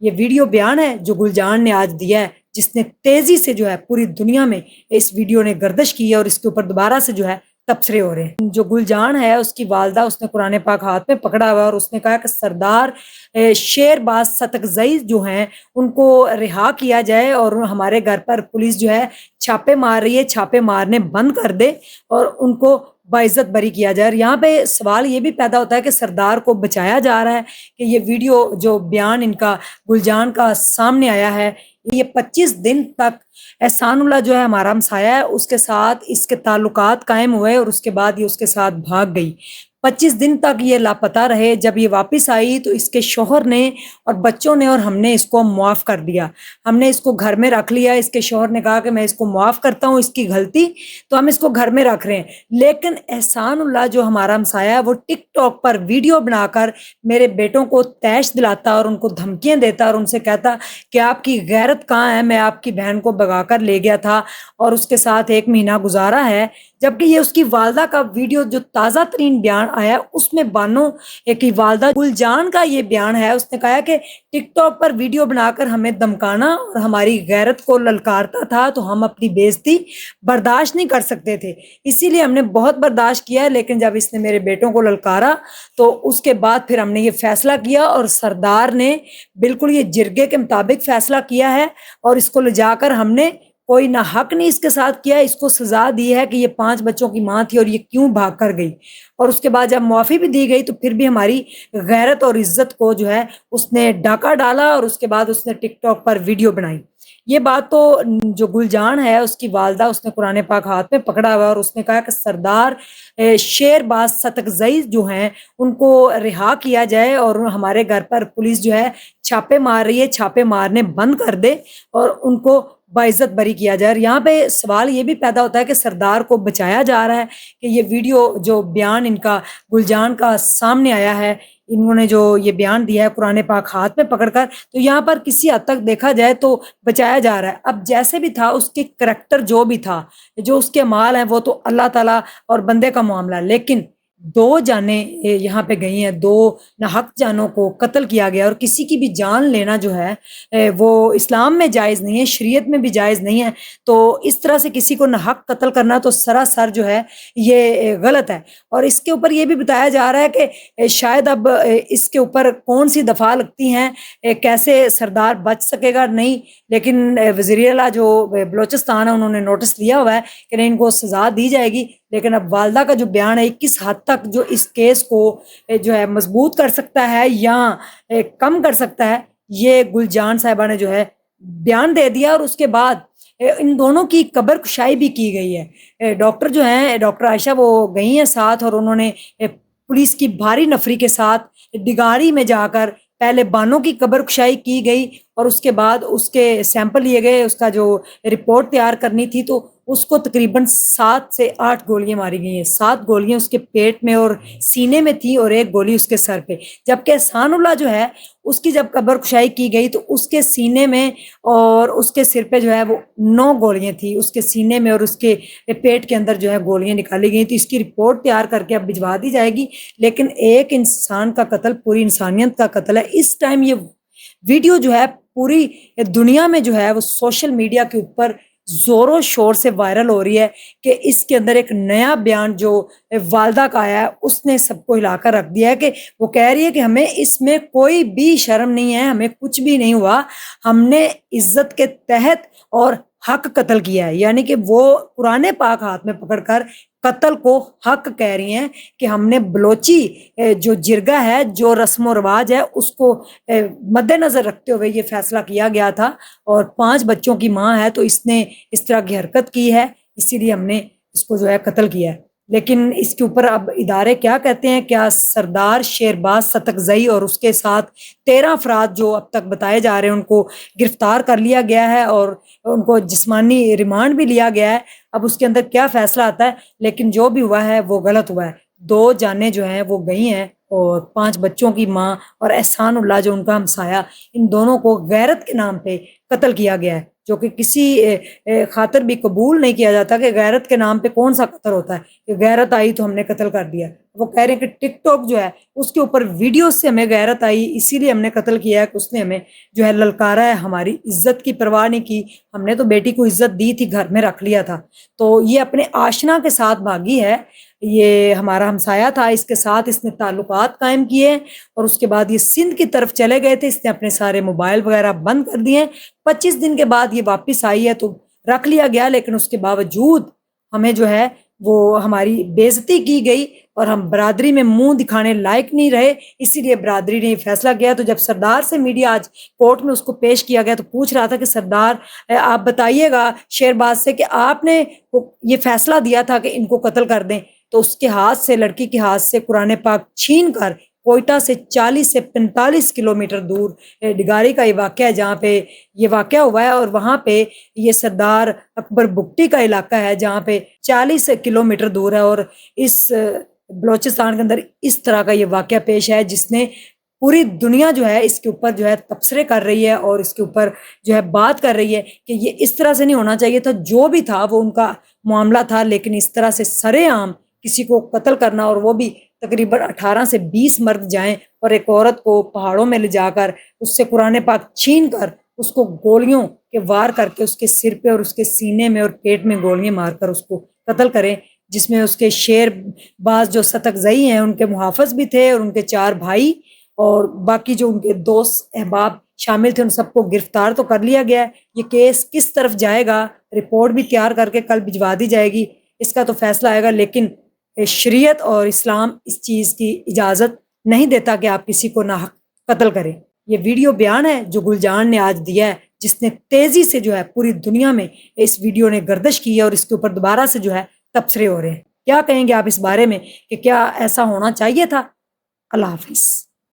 یہ ویڈیو بیان ہے جو گلجان نے آج دیا ہے، جس نے تیزی سے جو ہے پوری دنیا میں اس ویڈیو نے گردش کی ہے اور اس کے اوپر دوبارہ سے جو ہے تبصرے ہو رہے ہیں۔ جو گلجان ہے اس کی والدہ، اس نے قرآن پاک ہاتھ میں پکڑا ہوا ہے اور اس نے کہا کہ سردار شیر باز ستکزئی جو ہیں ان کو رہا کیا جائے اور ہمارے گھر پر پولیس جو ہے چھاپے مار رہی ہے، چھاپے مارنے بند کر دے اور ان کو باعزت بری کیا جائے۔ اور یہاں پہ سوال یہ بھی پیدا ہوتا ہے کہ سردار کو بچایا جا رہا ہے کہ یہ ویڈیو جو بیان ان کا گلجان کا سامنے آیا ہے، یہ 25 دن تک احسان اللہ جو ہے ہمارا ہمسایہ ہے، اس کے ساتھ اس کے تعلقات قائم ہوئے اور اس کے بعد یہ اس کے ساتھ بھاگ گئی۔ 25 دن تک یہ لاپتہ رہے۔ جب یہ واپس آئی تو اس کے شوہر نے اور بچوں نے اور ہم نے اس کو معاف کر دیا، ہم نے اس کو گھر میں رکھ لیا۔ اس کے شوہر نے کہا کہ میں اس کو معاف کرتا ہوں، اس کی غلطی، تو ہم اس کو گھر میں رکھ رہے ہیں۔ لیکن احسان اللہ جو ہمارا ہمسایہ ہے وہ ٹک ٹاک پر ویڈیو بنا کر میرے بیٹوں کو تیش دلاتا اور ان کو دھمکیاں دیتا اور ان سے کہتا کہ آپ کی غیرت کہاں ہے، میں آپ کی بہن کو بگا کر لے گیا تھا اور اس کے ساتھ 1 مہینہ گزارا ہے۔ جبکہ یہ اس کی والدہ کا ویڈیو جو تازہ ترین بیان آیا اس میں بانو کی والدہ گلجان کا یہ بیان ہے، اس نے کہا کہ ٹک ٹاک پر ویڈیو بنا کر ہمیں دمکانا اور ہماری غیرت کو للکارتا تھا تو ہم اپنی بےزتی برداشت نہیں کر سکتے تھے، اسی لیے ہم نے بہت برداشت کیا۔ لیکن جب اس نے میرے بیٹوں کو للکارا تو اس کے بعد پھر ہم نے یہ فیصلہ کیا اور سردار نے بالکل یہ جرگے کے مطابق فیصلہ کیا ہے اور اس کو لے جا کر ہم نے کوئی نہ حق نہیں اس کے ساتھ کیا، اس کو سزا دی ہے کہ یہ 5 بچوں کی ماں تھی اور یہ کیوں بھاگ کر گئی۔ اور اس کے بعد جب معافی بھی دی گئی تو پھر بھی ہماری غیرت اور عزت کو جو ہے اس نے ڈاکہ ڈالا اور اس کے بعد اس نے ٹک ٹاک پر ویڈیو بنائی۔ یہ بات تو جو گلجان ہے اس کی والدہ، اس نے قرآن پاک ہاتھ میں پکڑا ہوا اور اس نے کہا کہ سردار شیر باز ستکزئی جو ہیں ان کو رہا کیا جائے اور ہمارے گھر پر پولیس جو ہے چھاپے مار رہی ہے، چھاپے مارنے بند کر دے اور ان کو باعزت بری کیا جائے۔ اور یہاں پہ سوال یہ بھی پیدا ہوتا ہے کہ سردار کو بچایا جا رہا ہے کہ یہ ویڈیو جو بیان ان کا گلجان کا سامنے آیا ہے، انہوں نے جو یہ بیان دیا ہے قرآن پاک ہاتھ میں پکڑ کر، تو یہاں پر کسی حد تک دیکھا جائے تو بچایا جا رہا ہے۔ اب جیسے بھی تھا اس کے کریکٹر جو بھی تھا، جو اس کے مال ہیں وہ تو اللہ تعالیٰ اور بندے کا معاملہ، لیکن 2 جانیں یہاں پہ گئی ہیں، 2 ناحق جانوں کو قتل کیا گیا اور کسی کی بھی جان لینا جو ہے وہ اسلام میں جائز نہیں ہے، شریعت میں بھی جائز نہیں ہے۔ تو اس طرح سے کسی کو ناحق قتل کرنا تو سراسر جو ہے یہ غلط ہے۔ اور اس کے اوپر یہ بھی بتایا جا رہا ہے کہ شاید اب اس کے اوپر کون سی دفعہ لگتی ہیں، کیسے سردار بچ سکے گا نہیں، لیکن وزیر اعلیٰ جو بلوچستان ہے انہوں نے نوٹس لیا ہوا ہے کہ نہیں ان کو سزا دی جائے گی۔ لیکن اب والدہ کا جو بیان ہے کس حد تک جو اس کیس کو جو ہے مضبوط کر سکتا ہے یا کم کر سکتا ہے، یہ گلجان صاحبہ نے جو ہے بیان دے دیا۔ اور اس کے بعد ان دونوں کی قبر کشائی بھی کی گئی ہے۔ ڈاکٹر جو ہیں، ڈاکٹر عائشہ، وہ گئی ہیں ساتھ اور انہوں نے پولیس کی بھاری نفری کے ساتھ ڈگاری میں جا کر پہلے بانوں کی قبر کشائی کی گئی اور اس کے بعد اس کے سیمپل لیے گئے، اس کا جو رپورٹ تیار کرنی تھی، تو اس کو تقریباً 7 سے 8 گولیاں ماری گئی ہیں۔ 7 گولیاں اس کے پیٹ میں اور سینے میں تھی اور 1 گولی اس کے سر پہ۔ جبکہ احسان اللہ جو ہے اس کی جب قبر کشائی کی گئی تو اس کے سینے میں اور اس کے سر پہ جو ہے وہ 9 گولیاں تھی، اس کے سینے میں اور اس کے پیٹ کے اندر جو ہے گولیاں نکالی گئی۔ تو اس کی رپورٹ تیار کر کے اب بھجوا دی جائے گی۔ لیکن ایک انسان کا قتل پوری انسانیت کا قتل ہے۔ اس ٹائم یہ ویڈیو جو ہے پوری دنیا میں جو ہے وہ سوشل میڈیا کے اوپر زور و شور سے وائرل ہو رہی ہے کہ اس کے اندر ایک نیا بیان جو والدہ کا آیا ہے اس نے سب کو ہلا کر رکھ دیا ہے کہ وہ کہہ رہی ہے کہ ہمیں اس میں کوئی بھی شرم نہیں ہے، ہمیں کچھ بھی نہیں ہوا، ہم نے عزت کے تحت اور حق قتل کیا ہے۔ یعنی کہ وہ قرآن پاک ہاتھ میں پکڑ کر قتل کو حق کہہ رہی ہیں کہ ہم نے بلوچی جو جرگہ ہے، جو رسم و رواج ہے، اس کو مد نظر رکھتے ہوئے یہ فیصلہ کیا گیا تھا اور 5 بچوں کی ماں ہے تو اس نے اس طرح کی حرکت کی ہے، اسی لیے ہم نے اس کو جو ہے قتل کیا ہے۔ لیکن اس کے اوپر اب ادارے کیا کہتے ہیں؟ کیا سردار شیرباز ستکزئی اور اس کے ساتھ 13 افراد جو اب تک بتائے جا رہے ہیں ان کو گرفتار کر لیا گیا ہے اور ان کو جسمانی ریمانڈ بھی لیا گیا ہے۔ اب اس کے اندر کیا فیصلہ آتا ہے، لیکن جو بھی ہوا ہے وہ غلط ہوا ہے۔ 2 جانیں جو ہیں وہ گئی ہیں اور 5 بچوں کی ماں اور احسان اللہ جو ان کا ہمسایہ، ان دونوں کو غیرت کے نام پہ قتل کیا گیا ہے۔ جو کہ کسی خاطر بھی قبول نہیں کیا جاتا کہ غیرت کے نام پہ کون سا قتل ہوتا ہے کہ غیرت آئی تو ہم نے قتل کر دیا. وہ کہہ رہے ہیں کہ ٹک ٹاک جو ہے اس کے اوپر ویڈیو سے ہمیں غیرت آئی، اسی لیے ہم نے قتل کیا ہے کہ اس نے ہمیں جو ہے للکارا ہے، ہماری عزت کی پرواہ نہیں کی. ہم نے تو بیٹی کو عزت دی تھی، گھر میں رکھ لیا تھا. تو یہ اپنے آشنا کے ساتھ بھاگی ہے، یہ ہمارا ہمسایہ تھا، اس کے ساتھ اس نے تعلقات قائم کیے اور اس کے بعد یہ سندھ کی طرف چلے گئے تھے. اس نے اپنے سارے موبائل وغیرہ بند کر دیے. 25 دن کے بعد یہ واپس آئی ہے تو رکھ لیا گیا، لیکن اس کے باوجود ہمیں جو ہے وہ ہماری بےعزتی کی گئی اور ہم برادری میں منہ دکھانے لائق نہیں رہے. اسی لیے برادری نے یہ فیصلہ کیا. تو جب سردار سے میڈیا آج کورٹ میں اس کو پیش کیا گیا تو پوچھ رہا تھا کہ سردار آپ بتائیے گا شیرباز سے کہ آپ نے یہ فیصلہ دیا تھا کہ ان کو قتل کر دیں. تو اس کے ہاتھ سے، لڑکی کے ہاتھ سے قرآن پاک چھین کر کوئٹہ سے 40 سے 45 کلومیٹر دور ڈگاری کا یہ واقعہ ہے جہاں پہ یہ واقعہ ہوا ہے. اور وہاں پہ یہ سردار اکبر بگٹی کا علاقہ ہے جہاں پہ 40 کلومیٹر دور ہے. اور اس بلوچستان کے اندر اس طرح کا یہ واقعہ پیش ہے جس نے پوری دنیا جو ہے اس کے اوپر جو ہے تبصرے کر رہی ہے اور اس کے اوپر جو ہے بات کر رہی ہے کہ یہ اس طرح سے نہیں ہونا چاہیے تھا. جو بھی تھا وہ ان کا معاملہ تھا، لیکن اس طرح سے سرے عام کسی کو قتل کرنا، اور وہ بھی تقریباً 18 سے 20 مرد جائیں اور ایک عورت کو پہاڑوں میں لے جا کر اس سے قرآن پاک چھین کر اس کو گولیوں کے وار کر کے اس کے سر پہ اور اس کے سینے میں اور پیٹ میں گولیاں مار کر اس کو قتل کریں، جس میں اس کے شیر باز جو ستکزئی ہیں ان کے محافظ بھی تھے اور ان کے 4 بھائی اور باقی جو ان کے دوست احباب شامل تھے، ان سب کو گرفتار تو کر لیا گیا ہے. یہ کیس کس طرف جائے گا، رپورٹ بھی تیار کر کے کل بھجوا دی جائے گی، اس کا تو فیصلہ آئے گا. لیکن شریعت اور اسلام اس چیز کی اجازت نہیں دیتا کہ آپ کسی کو ناحق قتل کریں. یہ ویڈیو بیان ہے جو گلجان نے آج دیا ہے، جس نے تیزی سے جو ہے پوری دنیا میں اس ویڈیو نے گردش کی ہے اور اس کے اوپر دوبارہ سے جو ہے تبصرے ہو رہے ہیں. کیا کہیں گے آپ اس بارے میں کہ کیا ایسا ہونا چاہیے تھا؟ اللہ حافظ.